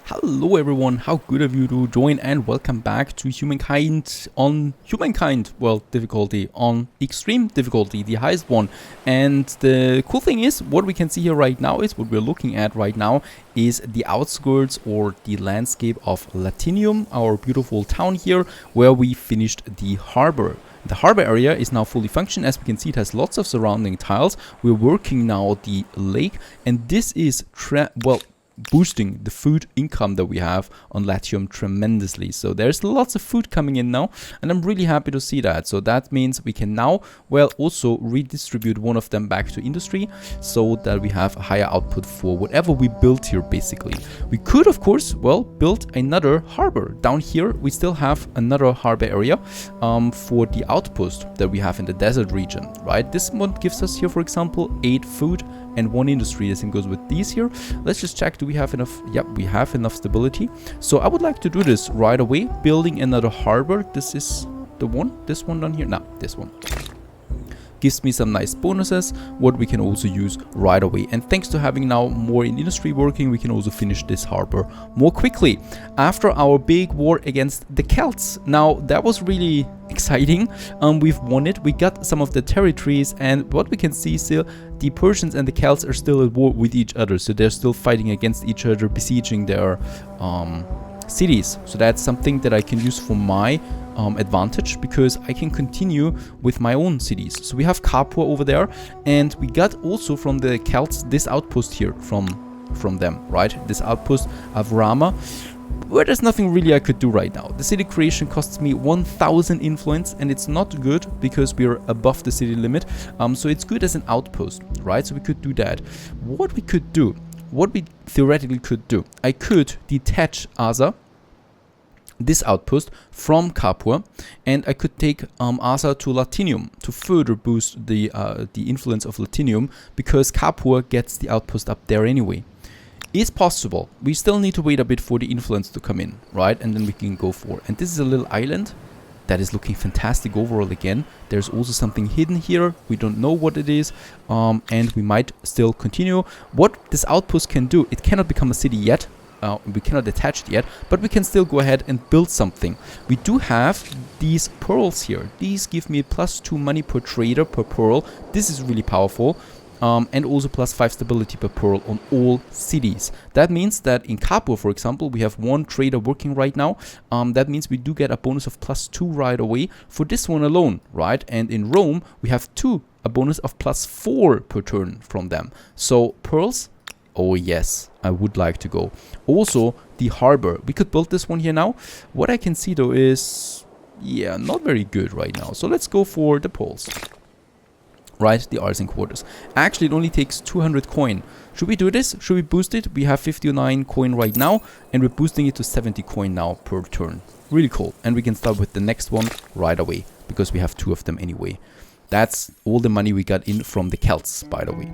Hello everyone, how good of you to join and welcome back to Humankind on Humankind, well, difficulty, on extreme difficulty, the highest one. And the cool thing is, what we can see here right now is, what we're looking at right now is the outskirts or the landscape of Latium, our beautiful town here, where we finished the harbor. The harbor area is now fully functioning. As we can see, it has lots of surrounding tiles. We're working now the lake, and this is, boosting the food income that we have on Latium tremendously. So there's lots of food coming in now, and I'm really happy to see that. So that means we can now, well, also redistribute one of them back to industry so that we have a higher output for whatever we built here, basically. We could, of course, well, build another harbor. Down here, we still have another harbor area for the outpost that we have in the desert region, right? This one gives us here, for example, 8 food and 1 industry. The same goes with these here. Let's just check, do we have enough? Yep, we have enough stability. So I would like to do this right away, building another harbor. This is the one, this one down here. No, this one. Gives me some nice bonuses, what we can also use right away. And thanks to having now more in industry working, we can also finish this harbor more quickly. After our big war against the Celts. Now, that was really exciting. We've won it. We got some of the territories, and what we can see still, the Persians and the Celts are still at war with each other. So they're still fighting against each other, besieging their cities. So that's something that I can use for my advantage, because I can continue with my own cities. So we have Capua over there, and we got also from the Celts this outpost here from them, right? This outpost of Rama, where there's nothing really I could do right now. The city creation costs me 1000 influence, and it's not good because we're above the city limit. So it's good as an outpost, right? So we could do that. What we could do, what we theoretically could do, I could detach Asa, this outpost, from Capua, and I could take Asa to Latinium to further boost the influence of Latinium, because Capua gets the outpost up there anyway. It's possible. We still need to wait a bit for the influence to come in, right? And then we can go for. And this is a little island that is looking fantastic overall again. There's also something hidden here. We don't know what it is, and we might still continue. What this outpost can do, it cannot become a city yet. We cannot attach it yet, but we can still go ahead and build something. We do have these pearls here. These give me +2 money per trader per pearl. This is really powerful. And also +5 stability per pearl on all cities. That means that in Capua, for example, we have 1 trader working right now. That means we do get a bonus of +2 right away for this one alone, right? And in Rome, we have a bonus of +4 per turn from them. So pearls, oh yes, I would like to go. Also, the harbor. We could build this one here now. What I can see though is, yeah, not very good right now. So let's go for the pearls. Right, the artisan quarters. Actually, it only takes 200 coin. Should we do this? Should we boost it? We have 59 coin right now, and we're boosting it to 70 coin now per turn. Really cool. And we can start with the next one right away, because we have 2 of them anyway. That's all the money we got in from the Celts, by the way.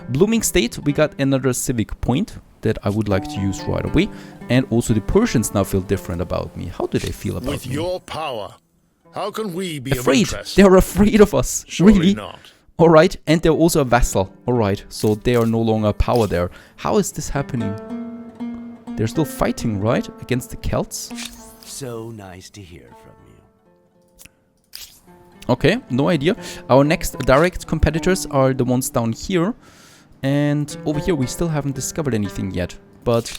Blooming State, we got another civic point that I would like to use right away. And also the Persians now feel different about me. How do they feel about me? With your power, how can we be afraid? Of interest? They are afraid of us. Surely really? Not. Alright, and they're also a vassal. Alright, so they are no longer power there. How is this happening? They're still fighting, right? Against the Celts? So nice to hear from you. Okay, no idea. Our next direct competitors are the ones down here. And over here we still haven't discovered anything yet. But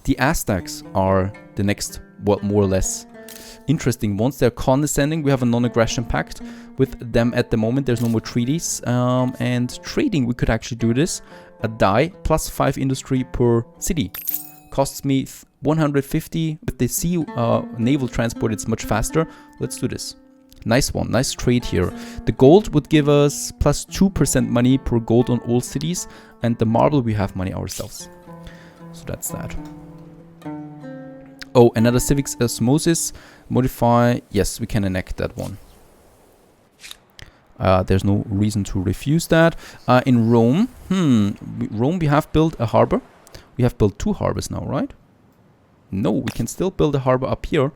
the Aztecs are the next, well, more or less interesting ones. They're condescending. We have a non-aggression pact with them at the moment. There's no more treaties. And trading, we could actually do this. A die, +5 industry per city. Costs me 150. With the sea naval transport, it's much faster. Let's do this. Nice one, nice trade here. The gold would give us +2% money per gold on all cities. And the marble, we have money ourselves. So that's that. Oh, another civics osmosis. Modify. Yes, we can enact that one. There's no reason to refuse that. In Rome, Rome, we have built a harbor. We have built 2 harbors now, right? No, we can still build a harbor up here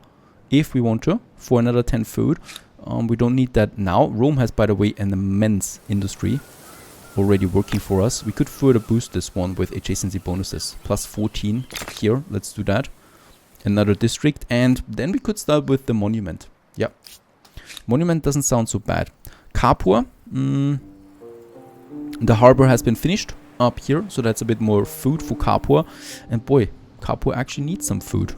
if we want to for another 10 food. We don't need that now. Rome has, by the way, an immense industry. already working for us. We could further boost this one with adjacency bonuses. Plus 14 here. Let's do that. Another district. And then we could start with the monument. Yep. Monument doesn't sound so bad. Kapur. The harbor has been finished up here. So that's a bit more food for Kapur. And boy, Kapur actually needs some food.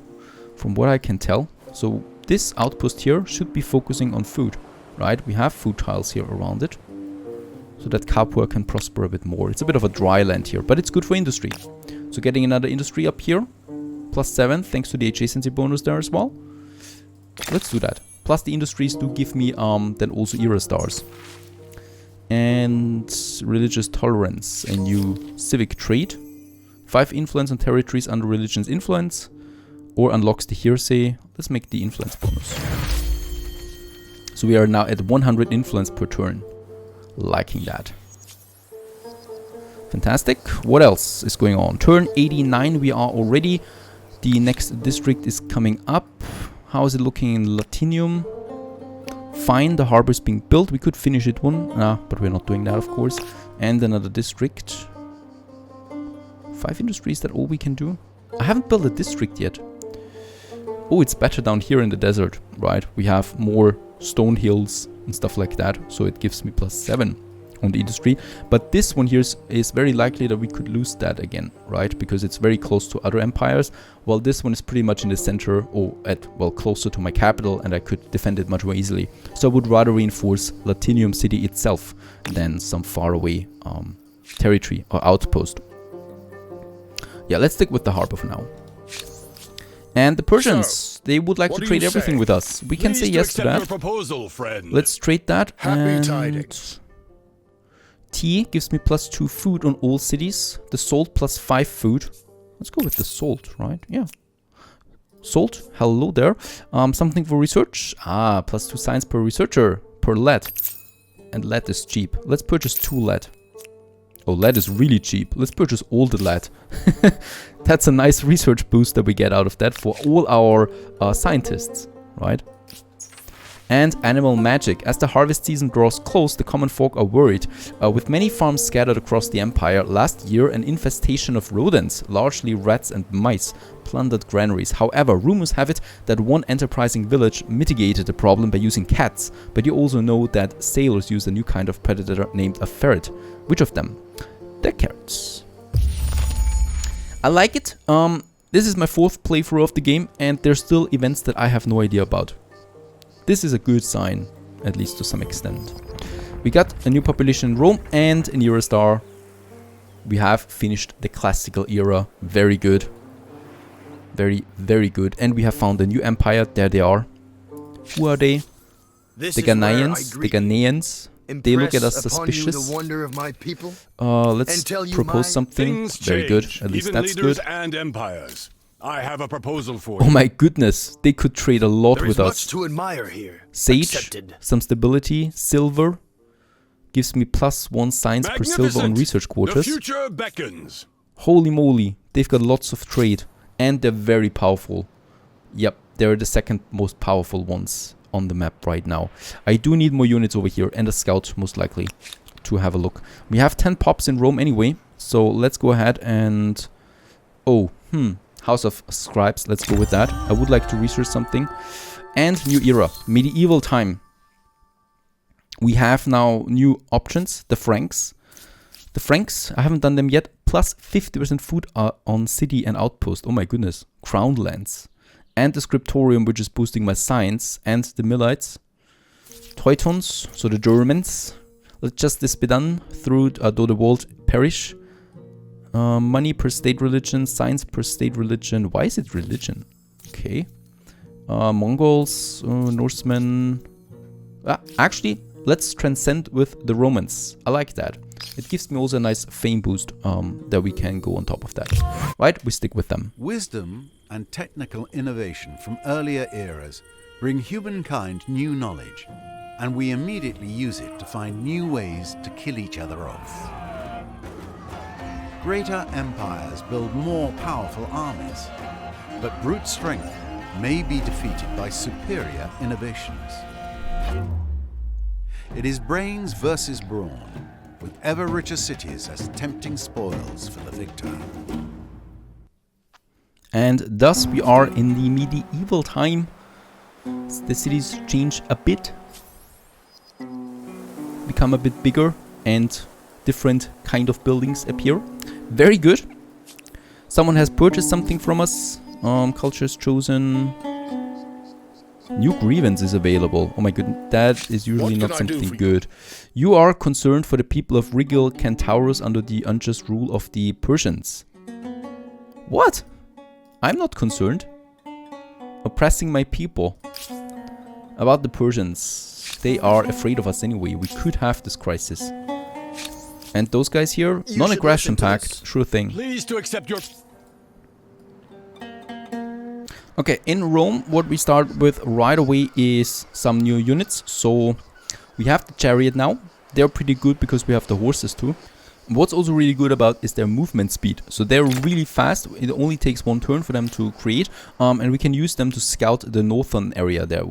From what I can tell. So this outpost here should be focusing on food. Right? We have food tiles here around it. So that Kapur can prosper a bit more. It's a bit of a dry land here, but it's good for industry. So getting another industry up here. Plus 7, thanks to the adjacency bonus there as well. Let's do that. Plus the industries do give me then also era stars. And religious tolerance. A new civic trait. 5 influence on territories under religion's influence. Or unlocks the hearsay. Let's make the influence bonus. So we are now at 100 influence per turn. Liking that. Fantastic. What else is going on? Turn 89 we are already. The next district is coming up. How is it looking in Latinium? Fine, the harbor is being built. We could finish it one. But we're not doing that, of course. And another district. 5 industries, is that all we can do? I haven't built a district yet. Oh, it's better down here in the desert, right? We have more stone hills and stuff like that, so it gives me plus 7 on the industry. But this one here is very likely that we could lose that again, right? Because it's very close to other empires, while this one is pretty much in the center or closer to my capital, and I could defend it much more easily. So I would rather reinforce Latinium city itself than some faraway territory or outpost. Yeah, let's stick with the harbor for now. And the Persians, they would like to trade everything with us. We can say yes to that. Proposal, friend. Let's trade that. Happy tidings. Tea gives me plus 2 food on all cities. The salt plus 5 food. Let's go with the salt, right? Yeah. Salt, hello there. Something for research. Plus 2 science per researcher per lead. And lead is cheap. Let's purchase 2 lead. Oh, lead is really cheap. Let's purchase all the lead. That's a nice research boost that we get out of that for all our scientists, right? And animal magic. As the harvest season draws close, the common folk are worried. With many farms scattered across the empire, last year an infestation of rodents, largely rats and mice, plundered granaries. However, rumors have it that one enterprising village mitigated the problem by using cats. But you also know that sailors use a new kind of predator named a ferret. Which of them? They're carrots. I like it. This is my 4th playthrough of the game, and there's still events that I have no idea about. This is a good sign, at least to some extent. We got a new population in Rome and an era star. We have finished the classical era. Very good. Very, very good. And we have found a new empire. There they are. Who are they? The Ghanaians. The Ghanaians. They look at us suspicious. Let's propose something. Very good. At least that's good. And empires. I have a proposal for you. Oh my goodness. They could trade a lot with us. Much to admire here. Sage, Accepted. some stability, silver. Gives me plus 1 science per silver on research quarters. The future beckons. Holy moly. They've got lots of trade. And they're very powerful. Yep, they're the 2nd most powerful ones on the map right now. I do need more units over here and a scout most likely to have a look. We have 10 pops in Rome anyway, so let's go ahead and... House of Scribes, let's go with that. I would like to research something. And new era, medieval time. We have now new options, the Franks. The Franks, I haven't done them yet, plus 50% food on city and outpost. Oh my goodness, crown lands. And the Scriptorium, which is boosting my science, and the Millites. Teutons, so the Germans. Let justice be done through though the world perish. Money per state religion, science per state religion. Why is it religion? Okay. Mongols, Norsemen. Actually, let's transcend with the Romans. I like that. It gives me also a nice fame boost that we can go on top of that. Right, we stick with them. Wisdom and technical innovation from earlier eras bring humankind new knowledge, and we immediately use it to find new ways to kill each other off. Greater empires build more powerful armies, but brute strength may be defeated by superior innovations. It is brains versus brawn, with with ever richer cities as tempting spoils for the victor. And thus we are in the medieval time. The cities change a bit, become a bit bigger, and different kind of buildings appear. Very good. Someone has purchased something from us. Culture is chosen. New grievance is available. Oh my goodness, that is usually not something good. You are concerned for the people of Rigil Cantaurus under the unjust rule of the Persians. What? I'm not concerned. Oppressing my people. About the Persians. They are afraid of us anyway. We could have this crisis. And those guys here, non-aggression pact, sure thing. Please to accept your... Okay, in Rome, what we start with right away is some new units. So we have the chariot now. They're pretty good because we have the horses too. What's also really good about is their movement speed. So they're really fast. It only takes one turn for them to create. And we can use them to scout the northern area there.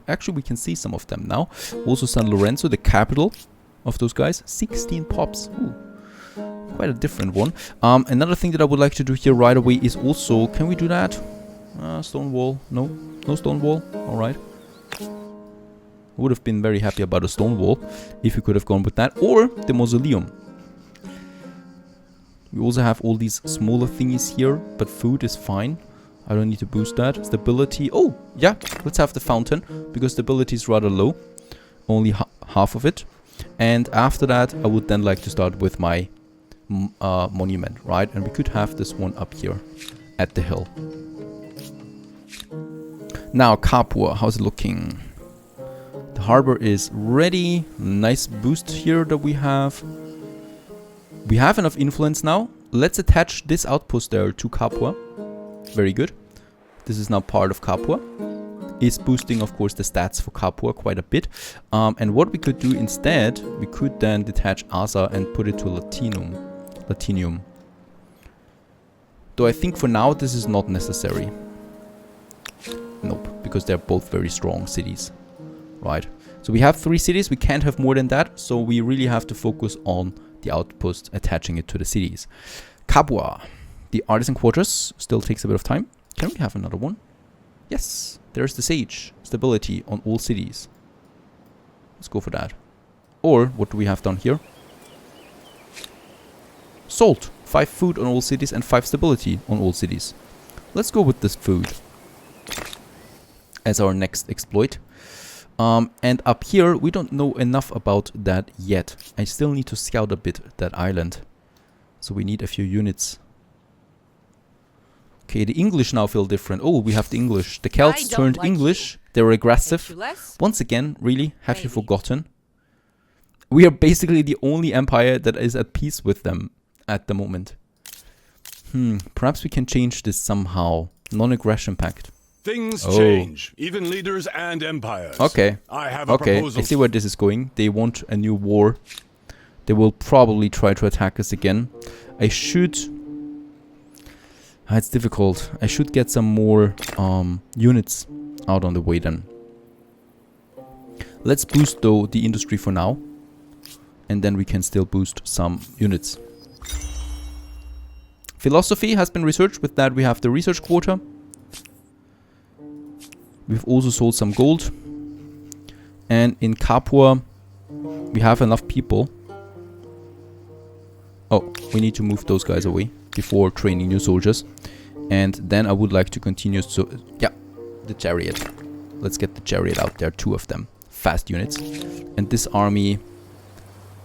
Actually, we can see some of them now. Also San Lorenzo, the capital of those guys. 16 pops. Ooh. Quite a different one. Another thing that I would like to do here right away is also... Can we do that? Stone wall. No? No stone wall? Alright. Would have been very happy about a stone wall if we could have gone with that. Or the mausoleum. We also have all these smaller thingies here, but food is fine. I don't need to boost that. Stability. Oh, yeah. Let's have the fountain, because stability is rather low. Only half of it. And after that, I would then like to start with my monument, right? And we could have this one up here at the hill. Now, Capua, how's it looking? The harbor is ready. Nice boost here that we have. We have enough influence now. Let's attach this outpost there to Capua. Very good. This is now part of Capua. It's boosting, of course, the stats for Capua quite a bit. And what we could do instead, we could then detach Asa and put it to Latinium. Though I think for now this is not necessary. Nope, because they're both very strong cities. Right. So we have 3 cities. We can't have more than that. So we really have to focus on the outpost, attaching it to the cities. Capua. The artisan quarters still takes a bit of time. Can we have another one? Yes. There's the sage. Stability on all cities. Let's go for that. Or, what do we have down here? Salt. 5 food on all cities and 5 stability on all cities. Let's go with this food as our next exploit. And up here, we don't know enough about that yet. I still need to scout a bit that island. So we need a few units. Okay, the English now feel different. Oh, we have the English. The Celts turned English. They're aggressive. Once again, really, have you forgotten? We are basically the only empire that is at peace with them at the moment. Perhaps we can change this somehow. Non-aggression pact. Things change, even leaders and empires. Okay. I have a proposal. I see where this is going. They want a new war. They will probably try to attack us again. I should... it's difficult. I should get some more units out on the way then. Let's boost though the industry for now. And then we can still boost some units. Philosophy has been researched. With that we have the research quota. We've also sold some gold. And in Capua, we have enough people. Oh, we need to move those guys away before training new soldiers. And then I would like to continue. So, yeah, the chariot. Let's get the chariot out there, 2 of them. Fast units. And this army,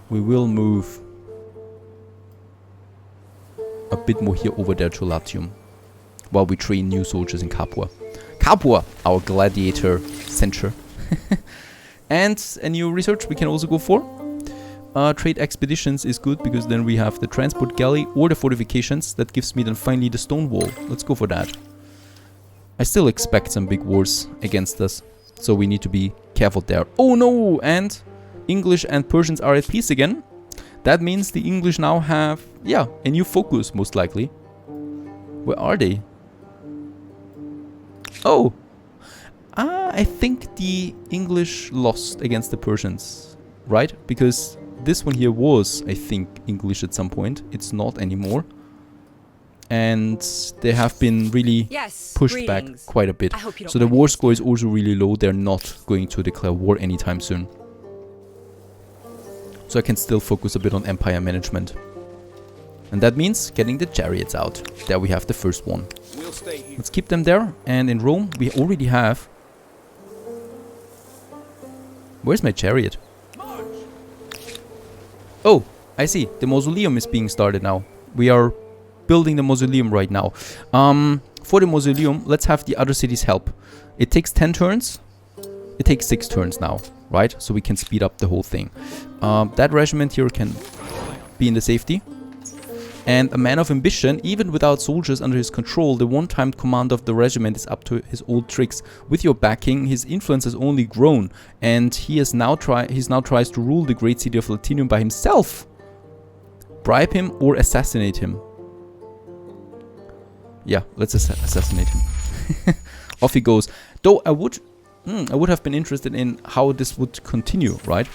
we will move a bit more here over there to Latium. While we train new soldiers in Capua. Capua, our gladiator center. And a new research we can also go for. Trade expeditions is good because then we have the transport galley or the fortifications. That gives me then finally the stone wall. Let's go for that. I still expect some big wars against us. So we need to be careful there. Oh no! And English and Persians are at peace again. That means the English now have, yeah, a new focus most likely. Where are they? Oh, I think the English lost against the Persians, right? Because this one here was, I think, English at some point. It's not anymore. And they have been really pushed back quite a bit. So the war score is also really low. They're not going to declare war anytime soon. So I can still focus a bit on empire management. And that means getting the chariots out. There we have the first one. Let's keep them there. And in Rome, we already have... Where's my chariot? Oh, I see. The mausoleum is being started now. We are building the mausoleum right now. For the mausoleum, let's have the other cities help. It takes 10 turns. It takes 6 turns now, right? So we can speed up the whole thing. That regiment here can be in the safety. And a man of ambition, even without soldiers under his control, the one-time command of the regiment is up to his old tricks. With your backing, his influence has only grown, and he's now tries to rule the great city of Latium by himself. Bribe him or assassinate him. Yeah, let's assassinate him. Off he goes. Though I would have been interested in how this would continue, right?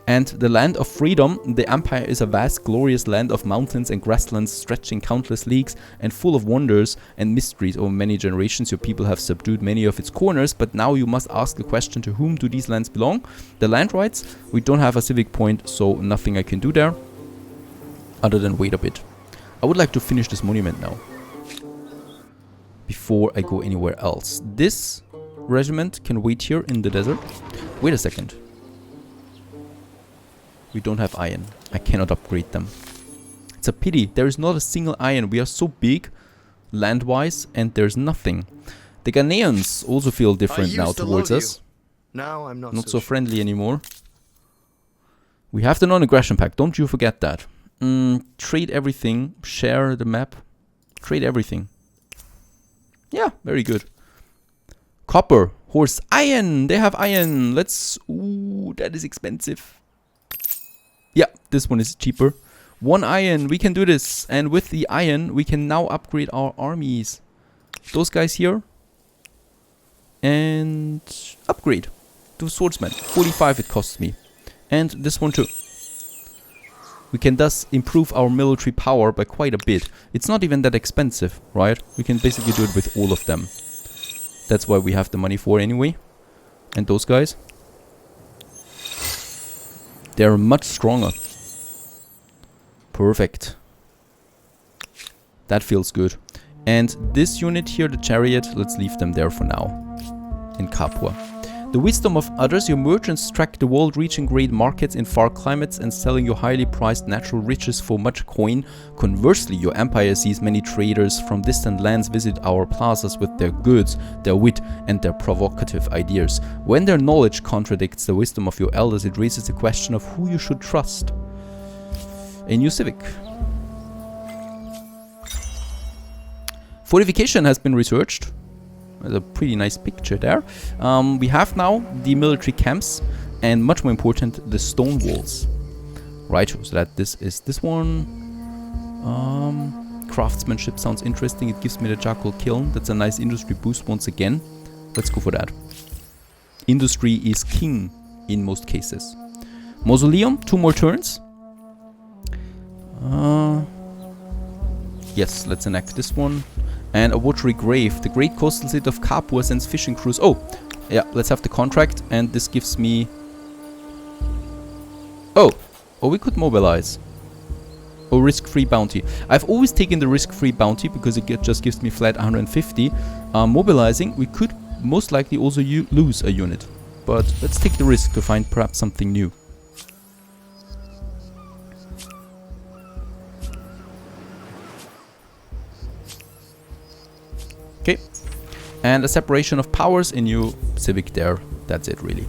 And the land of freedom, the empire is a vast, glorious land of mountains and grasslands stretching countless leagues and full of wonders and mysteries. Over many generations, your people have subdued many of its corners, but now you must ask the question, to whom do these lands belong? The land rights? We don't have a civic point, so nothing I can do there, other than wait a bit. I would like to finish this monument now, before I go anywhere else. This regiment can wait here in the desert. Wait a second. We don't have iron. I cannot upgrade them. It's a pity. There is not a single iron. We are so big, land-wise, and there's nothing. The Ghanaians also feel different now towards us. Now I'm not so friendly anymore. We have the non-aggression pact. Don't you forget that. Trade everything. Share the map. Trade everything. Yeah, very good. Copper. Horse. Iron. They have iron. Let's... Ooh, that is expensive. Yeah, this one is cheaper. 1 iron, we can do this. And with the iron, we can now upgrade our armies. Those guys here. And upgrade to swordsman. 45 it costs me. And this one too. We can thus improve our military power by quite a bit. It's not even that expensive, right? We can basically do it with all of them. That's why we have the money for anyway. And those guys. They're much stronger. Perfect. That feels good. And this unit here, the chariot, let's leave them there for now. In Capua. The wisdom of others, your merchants track the world, reaching great markets in far climates and selling your highly prized natural riches for much coin. Conversely, your empire sees many traders from distant lands visit our plazas with their goods, their wit, and their provocative ideas. When their knowledge contradicts the wisdom of your elders, it raises the question of who you should trust. A new civic. Fortification has been researched. There's a pretty nice picture there. We have now the military camps and, much more important, the stone walls. Right, so that this is this one. Craftsmanship sounds interesting. It gives me the charcoal kiln. That's a nice industry boost once again. Let's go for that. Industry is king in most cases. Mausoleum, 2 more turns. Yes, let's enact this one. And a watery grave. The great coastal city of Capua sends fishing crews. Oh, yeah, let's have the contract. And this gives me... Oh, we could mobilize. Oh, risk-free bounty. I've always taken the risk-free bounty because it just gives me flat 150. Mobilizing, we could most likely also lose a unit. But let's take the risk to find perhaps something new. Okay, and a separation of powers, a new civic there. That's it, really.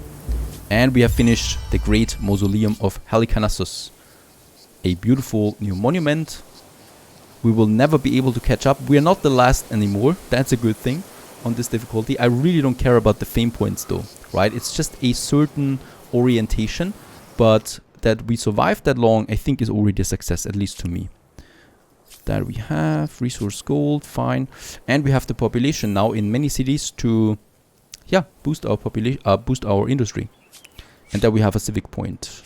And we have finished the great mausoleum of Halicarnassus. A beautiful new monument. We will never be able to catch up. We are not the last anymore. That's a good thing on this difficulty. I really don't care about the fame points though, right? It's just a certain orientation, but that we survived that long, I think is already a success, at least to me. That we have resource gold, fine, and we have the population now in many cities to, yeah, boost our population, boost our industry, and that we have a civic point.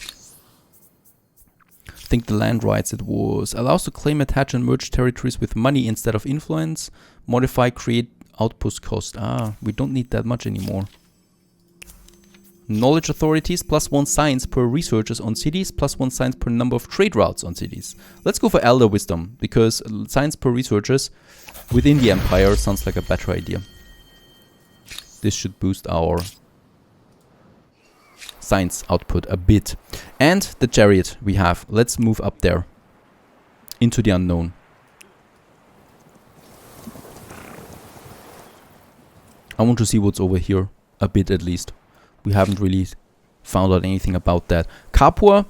think the land rights it was. Allows to claim, attach and merge territories with money instead of influence. Modify, create outpost cost. Ah, we don't need that much anymore. Knowledge authorities, +1 science per researchers on cities, +1 science per number of trade routes on cities. Let's go for elder wisdom, because science per researchers within the empire sounds like a better idea. This should boost our science output a bit. And the chariot we have. Let's move up there. Into the unknown. I want to see what's over here. A bit at least. We haven't really found out anything about that. Capua.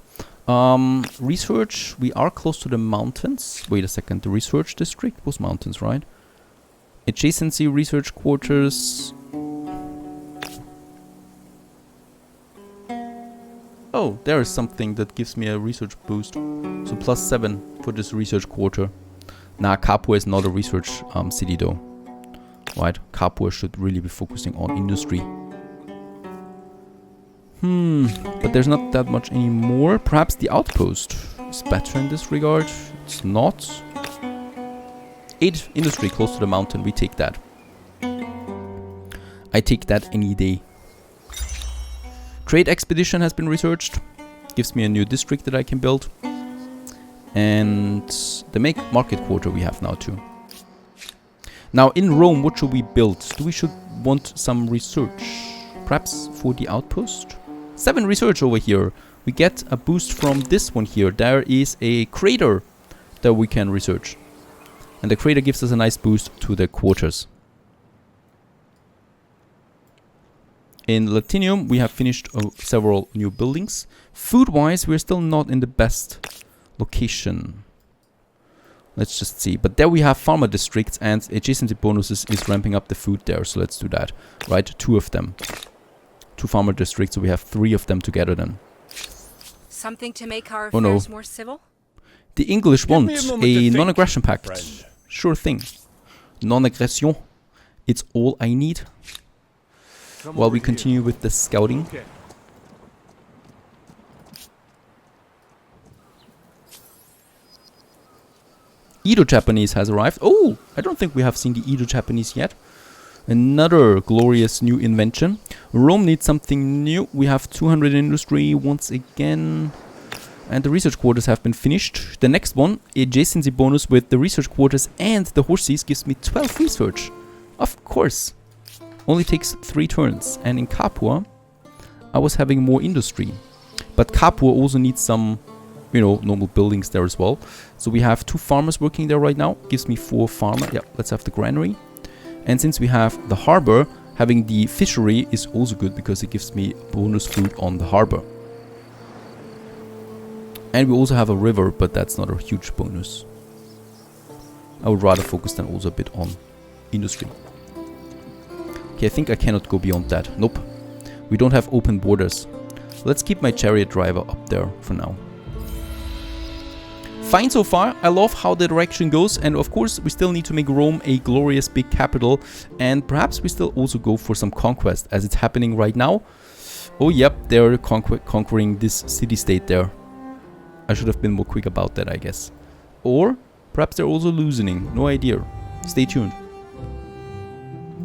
Research. We are close to the mountains. Wait a second. The research district was mountains, right? Adjacency research quarters. Oh, there is something that gives me a research boost. So +7 for this research quarter. Nah, Capua is not a research city though. Right, Capua should really be focusing on industry. But there's not that much anymore. Perhaps the outpost is better in this regard. It's not. 8 industry close to the mountain, we take that. I take that any day. Trade expedition has been researched. Gives me a new district that I can build. And the market quarter we have now too. Now in Rome, what should we build? Do we should want some research? Perhaps for the outpost? 7 research over here. We get a boost from this one here. There is a crater that we can research. And the crater gives us a nice boost to the quarters. In Latinium, we have finished several new buildings. Food-wise, we're still not in the best location. Let's just see. But there we have farmer districts and adjacency bonuses is ramping up the food there. So let's do that. Right, 2 of them. 2 farmer districts, so we have 3 of them together then. Something to make our affairs more civil? The English want a non-aggression pact. friend. Sure thing. Non-aggression. It's all I need. While we continue with the scouting. Edo-Japanese has arrived. Oh, I don't think we have seen the Edo-Japanese yet. Another glorious new invention. Rome needs something new. We have 200 industry once again. And the research quarters have been finished. The next one, adjacency bonus with the research quarters and the horses, gives me 12 research. Of course. Only takes 3 turns. And in Capua, I was having more industry. But Capua also needs some, you know, normal buildings there as well. So we have 2 farmers working there right now. Gives me 4 farmers. Yeah, let's have the granary. And since we have the harbor, having the fishery is also good because it gives me bonus food on the harbor. And we also have a river, but that's not a huge bonus. I would rather focus then also a bit on industry. Okay, I think I cannot go beyond that. Nope. We don't have open borders. Let's keep my chariot driver up there for now. Fine so far. I love how the direction goes. And of course, we still need to make Rome a glorious big capital. And perhaps we still also go for some conquest as it's happening right now. Oh, yep. They're conquering this city-state there. I should have been more quick about that, I guess. Or perhaps they're also loosening. No idea. Stay tuned.